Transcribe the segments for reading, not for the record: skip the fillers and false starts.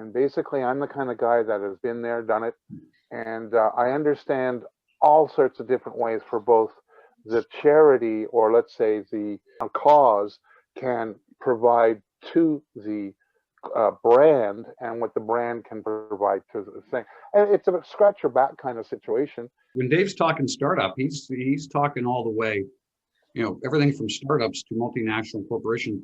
And basically, I'm the kind of guy that has been there, done it, and I understand all sorts of different ways for both the charity or let's say the cause can provide to the brand and what the brand can provide to the thing. And it's a scratch your back kind of situation. When Dave's talking startup, he's talking all the way, everything from startups to multinational corporations.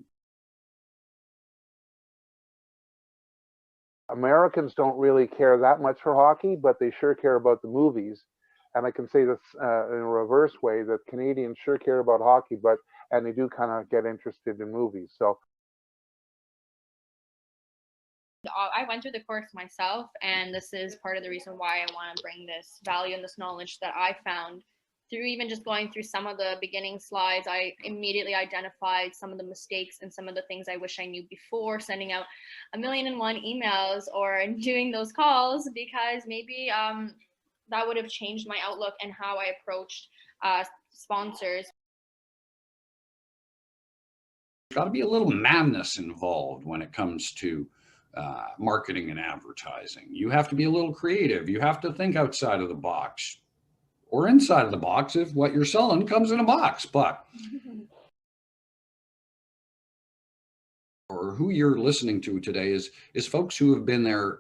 Americans don't really care that much for hockey, but they sure care about the movies. And I can say this in a reverse way, that Canadians sure care about hockey, and they do kind of get interested in movies. So I went through the course myself, and this is part of the reason why I want to bring this value and this knowledge that I found through even just going through some of the beginning slides. I immediately identified some of the mistakes and some of the things I wish I knew before sending out 1,000,001 emails or doing those calls, because maybe that would have changed my outlook and how I approached sponsors. There's got to be a little madness involved when it comes to marketing and advertising. You have to be a little creative. You have to think outside of the box or inside of the box if what you're selling comes in a box. But or who you're listening to today is folks who have been there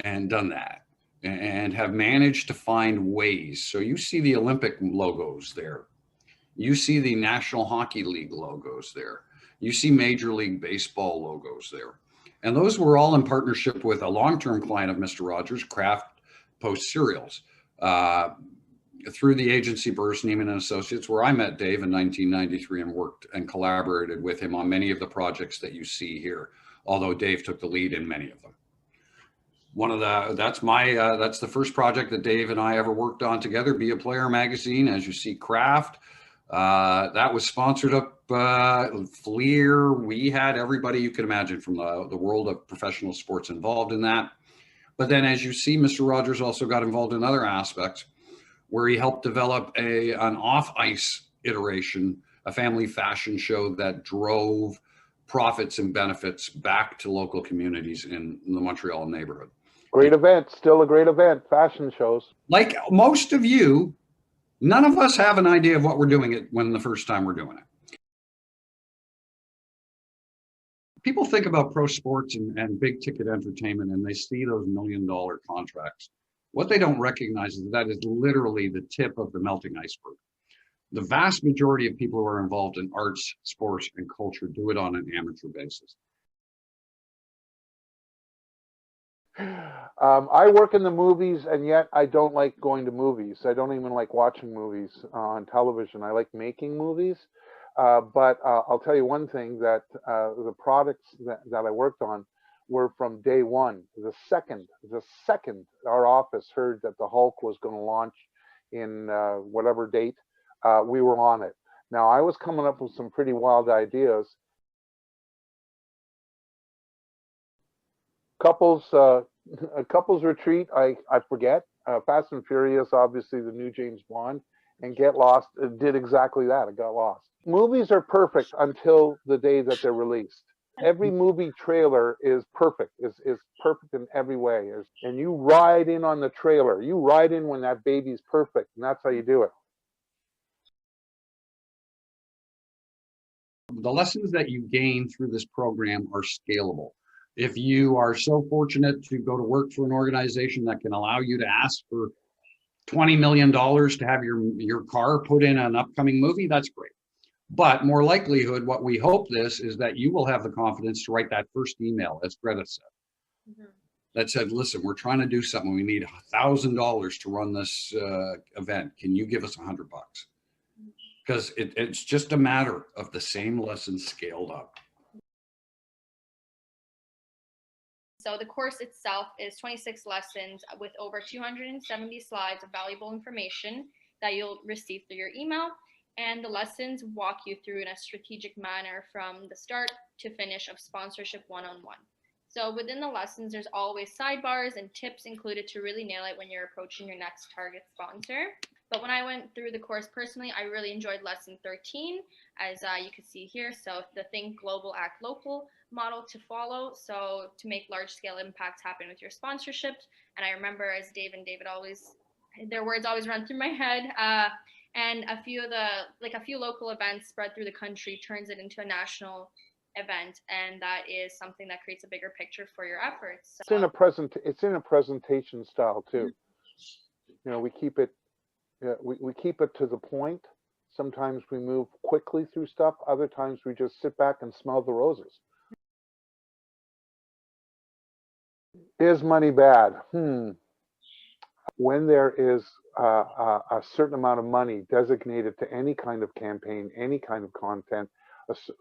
and done that and have managed to find ways. So you see the Olympic logos there. You see the National Hockey League logos there. You see Major League Baseball logos there. And those were all in partnership with a long-term client of Mr. Rodgers, Kraft Post Cereals, through the agency Burris Neiman and Associates, where I met Dave in 1993 and worked and collaborated with him on many of the projects that you see here, although Dave took the lead in many of them. That's the first project that Dave and I ever worked on together, Be a Player magazine, as you see, Kraft. That was sponsored up Fleer. We had everybody you could imagine from the world of professional sports involved in that. But then, as you see, Mr. Rodgers also got involved in other aspects where he helped develop an off-ice iteration, a family fashion show that drove profits and benefits back to local communities in the Montreal neighborhood. Great event, still a great event, fashion shows. Like most of you, none of us have an idea of what we're doing when the first time we're doing it. People think about pro sports and big ticket entertainment, and they see those $1 million contracts. What they don't recognize is that is literally the tip of the melting iceberg. The vast majority of people who are involved in arts, sports, and culture do it on an amateur basis. I work in the movies, and yet I don't like going to movies. I don't even like watching movies on television. I like making movies. But I'll tell you one thing, that the products that I worked on were from day one. The second our office heard that the Hulk was going to launch in whatever date, we were on it. Now, I was coming up with some pretty wild ideas. A couples retreat, I forget. Fast and Furious, obviously the new James Bond, and Get Lost did exactly that. It got lost. Movies are perfect until the day that they're released. Every movie trailer is perfect, is perfect in every way. And you ride in on the trailer. You ride in when that baby's perfect, and that's how you do it. The lessons that you gain through this program are scalable. If you are so fortunate to go to work for an organization that can allow you to ask for $20 million to have your car put in an upcoming movie, that's great. But more likelihood, what we hope this is that you will have the confidence to write that first email, as Greta said, that said, listen, we're trying to do something. We need $1,000 to run this event. Can you give us $100? Because it's just a matter of the same lessons scaled up. So the course itself is 26 lessons with over 270 slides of valuable information that you'll receive through your email. And the lessons walk you through in a strategic manner from the start to finish of sponsorship one-on-one. So within the lessons, there's always sidebars and tips included to really nail it when you're approaching your next target sponsor. But when I went through the course personally, I really enjoyed lesson 13, as you can see here. So the think global, act local model to follow. So to make large scale impacts happen with your sponsorships. And I remember, as Dave and David always, their words always run through my head. And a few local events spread through the country turns it into a national event, and that is something that creates a bigger picture for your efforts. So, it's in a presentation style too. You know, we keep it to the point. Sometimes we move quickly through stuff. Other times we just sit back and smell the roses. Is money bad? When there is a certain amount of money designated to any kind of campaign, any kind of content,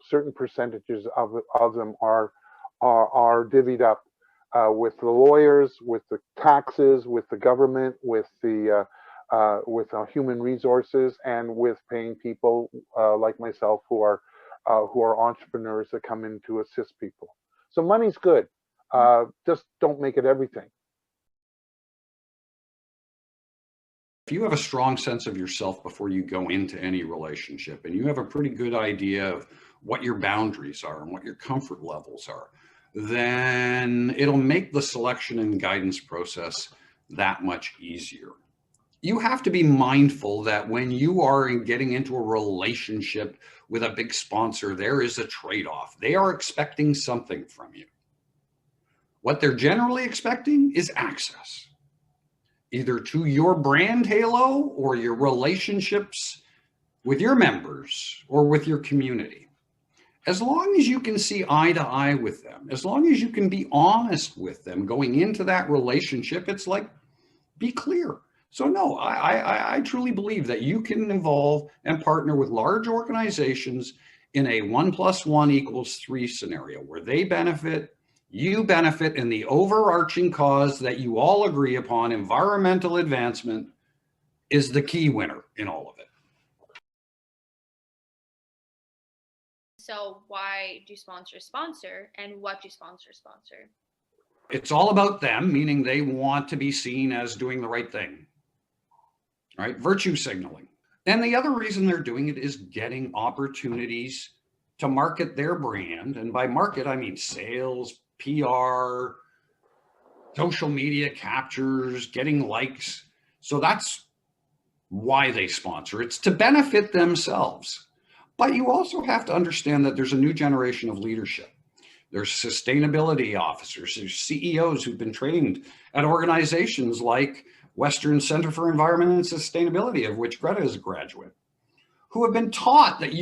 certain percentages of them are divvied up with the lawyers, with the taxes, with the government, with human resources, and with paying people like myself who are entrepreneurs that come in to assist people. So money's good. Just don't make it everything. If you have a strong sense of yourself before you go into any relationship, and you have a pretty good idea of what your boundaries are and what your comfort levels are, then it'll make the selection and guidance process that much easier. You have to be mindful that when you are getting into a relationship with a big sponsor, there is a trade-off. They are expecting something from you. What they're generally expecting is access, either to your brand halo or your relationships with your members or with your community. As long as you can see eye to eye with them, as long as you can be honest with them going into that relationship, it's like, be clear. So no, I truly believe that you can involve and partner with large organizations in a 1 + 1 = 3 scenario where they benefit, you benefit, in the overarching cause that you all agree upon, environmental advancement, is the key winner in all of it. So why do sponsors sponsor, and what do sponsors sponsor? It's all about them, meaning they want to be seen as doing the right thing, right? Virtue signaling. And the other reason they're doing it is getting opportunities to market their brand. And by market, I mean sales, PR, social media captures, getting likes. So that's why they sponsor. It's to benefit themselves. But you also have to understand that there's a new generation of leadership. There's sustainability officers, there's CEOs who've been trained at organizations like Western Center for Environment and Sustainability, of which Greta is a graduate, who have been taught that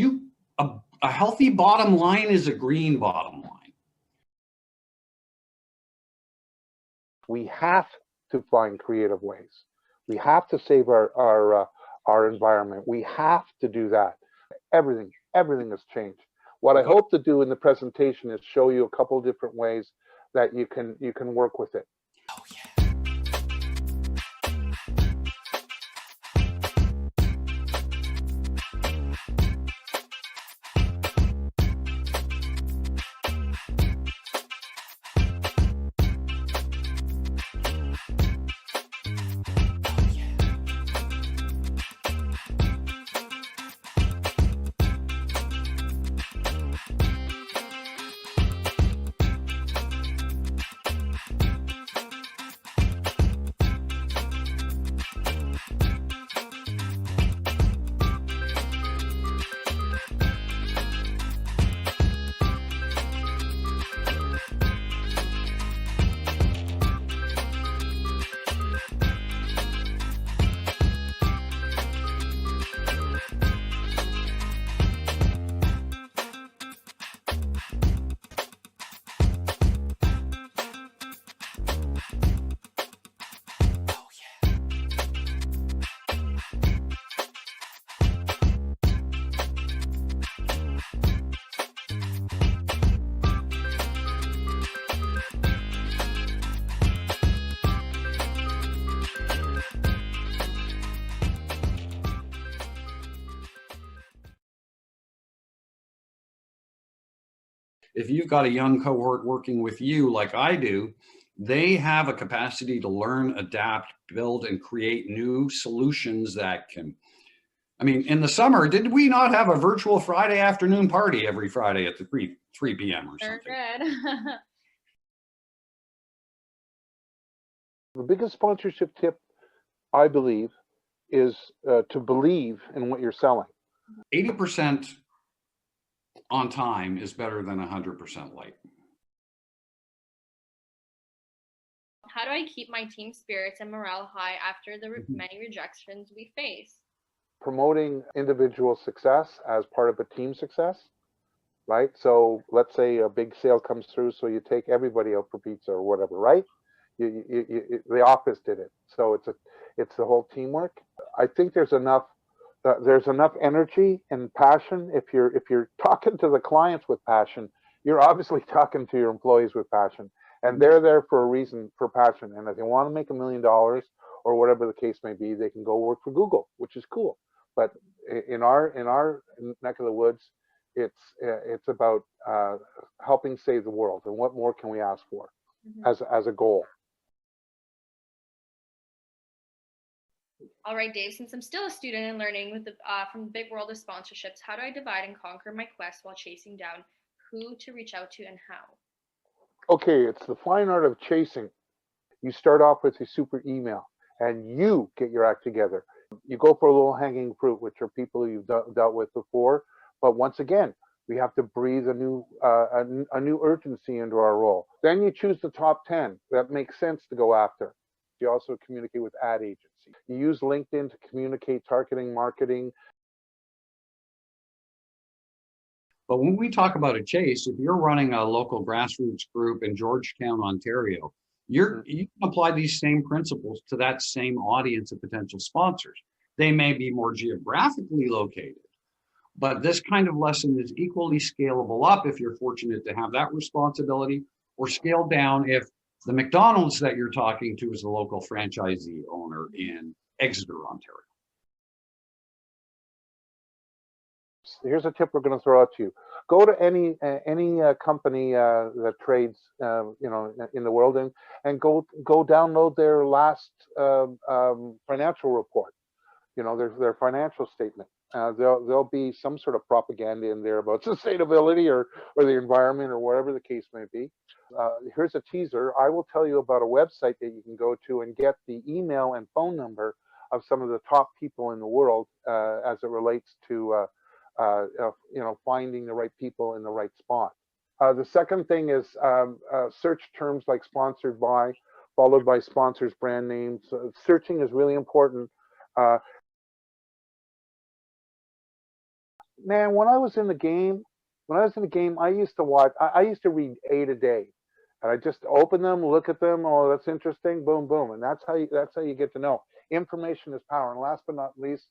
a healthy bottom line is a green bottom line. We have to find creative ways. We have to save our environment. We have to do that. Everything has changed. What I hope to do in the presentation is show you a couple different ways that you can work with it. Oh, yeah. If you've got a young cohort working with you like I do, They have a capacity to learn, adapt, build, and create new solutions that can, I mean, in the summer, did we not have a virtual Friday afternoon party every Friday at the 3 p.m. or Sure something? good. The biggest sponsorship tip, I believe, is to believe in what you're selling. 80% on time is better than 100% late. How do I keep my team spirits and morale high after the many rejections we face? Promoting individual success as part of a team success, right? So let's say a big sale comes through, so you take everybody out for pizza or whatever, right? The office did it, so it's the whole teamwork. I think there's enough energy and passion. If you're talking to the clients with passion, you're obviously talking to your employees with passion, and they're there for a reason, for passion. And if they want to make $1 million or whatever the case may be, they can go work for Google, which is cool. But in our neck of the woods, it's about helping save the world, and what more can we ask for as a goal? All right, Dave, since I'm still a student and learning with from the big world of sponsorships, how do I divide and conquer my quest while chasing down who to reach out to and how? Okay, it's the fine art of chasing. You start off with a super email, and you get your act together. You go for a little hanging fruit, which are people you've dealt with before. But once again, we have to breathe a new urgency into our role. Then you choose the top 10 that makes sense to go after. You also communicate with ad agencies. You use LinkedIn to communicate targeting, marketing. But when we talk about a chase, if you're running a local grassroots group in Georgetown, Ontario, you can apply these same principles to that same audience of potential sponsors. They may be more geographically located, but this kind of lesson is equally scalable up if you're fortunate to have that responsibility, or scaled down if the McDonald's that you're talking to is a local franchisee owner in Exeter, Ontario. Here's a tip we're going to throw out to you. Go to any company that trades, in the world, and go download their last financial report. Their financial statement. There'll be some sort of propaganda in there about sustainability or the environment or whatever the case may be. Here's a teaser. I will tell you about a website that you can go to and get the email and phone number of some of the top people in the world as it relates to finding the right people in the right spot. The second thing is search terms like sponsored by, followed by sponsors brand names. Searching is really important. Man, when I was in the game, I used to watch. I used to read 8 a day, and I just open them, look at them. Oh, that's interesting. Boom, boom, and that's how you get to know. Information is power. And last but not least,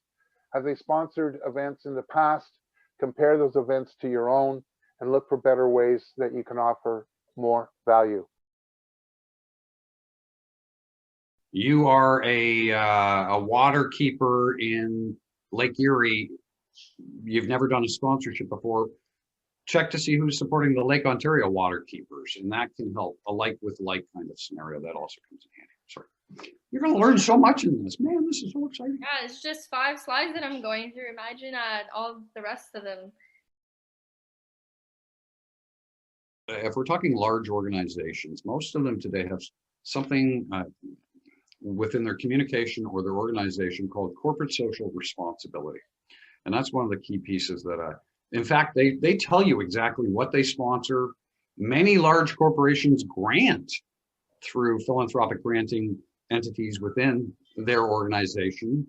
have they sponsored events in the past? Compare those events to your own, and look for better ways that you can offer more value. You are a water keeper in Lake Erie. You've never done a sponsorship before. Check to see who's supporting the Lake Ontario water keepers, and that can help. A like with like kind of scenario that also comes in handy. Sorry, you're going to learn so much in this, man. This is so exciting. Yeah, it's just 5 slides that I'm going through. Imagine all the rest of them. If we're talking large organizations, most of them today have something within their communication or their organization called corporate social responsibility. And that's one of the key pieces that, in fact, they tell you exactly what they sponsor. Many large corporations grant through philanthropic granting entities within their organization.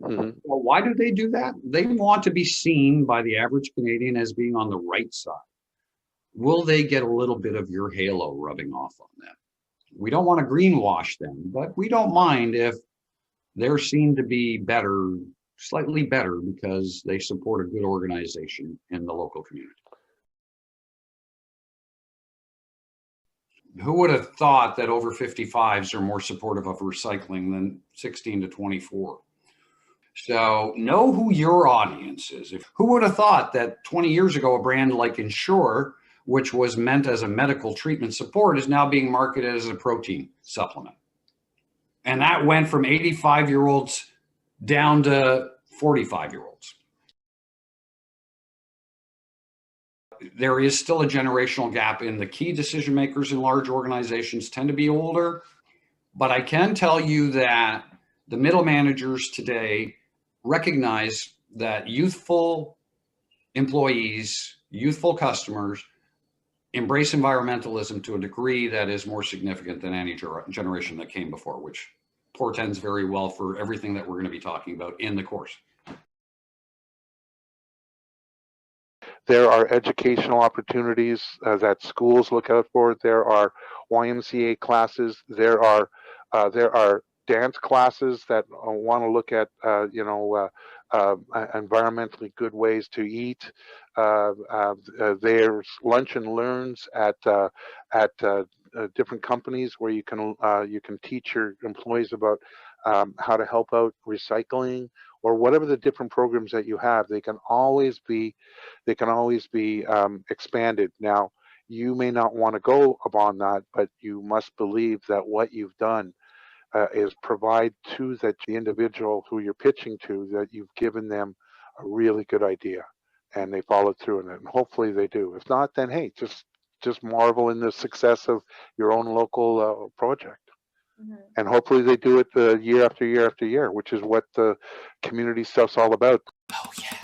Well, why do they do that? They want to be seen by the average Canadian as being on the right side. Will they get a little bit of your halo rubbing off on them? We don't want to greenwash them, but we don't mind if they're seen to be better, slightly better, because they support a good organization in the local community. Who would have thought that over 55s are more supportive of recycling than 16 to 24? So know who your audience is. Who would have thought that 20 years ago, a brand like Ensure which was meant as a medical treatment support, is now being marketed as a protein supplement. And that went from 85-year-olds down to 45-year-olds. There is still a generational gap in the key decision makers in large organizations tend to be older, but I can tell you that the middle managers today recognize that youthful employees, youthful customers embrace environmentalism to a degree that is more significant than any generation that came before, which portends very well for everything that we're going to be talking about in the course. There are educational opportunities that schools look out for. There are YMCA classes. There are dance classes that want to look at environmentally good ways to eat. There's lunch and learns at different companies where you can teach your employees about how to help out recycling, or whatever the different programs that you have. They can always be expanded. Now, you may not want to go upon that, but you must believe that what you've done is provide to the individual who you're pitching to, that you've given them a really good idea and they followed through on it, and hopefully they do. If not, then hey, just marvel in the success of your own local project. Mm-hmm. And hopefully they do it year after year after year, which is what the community stuff's all about. Oh yeah.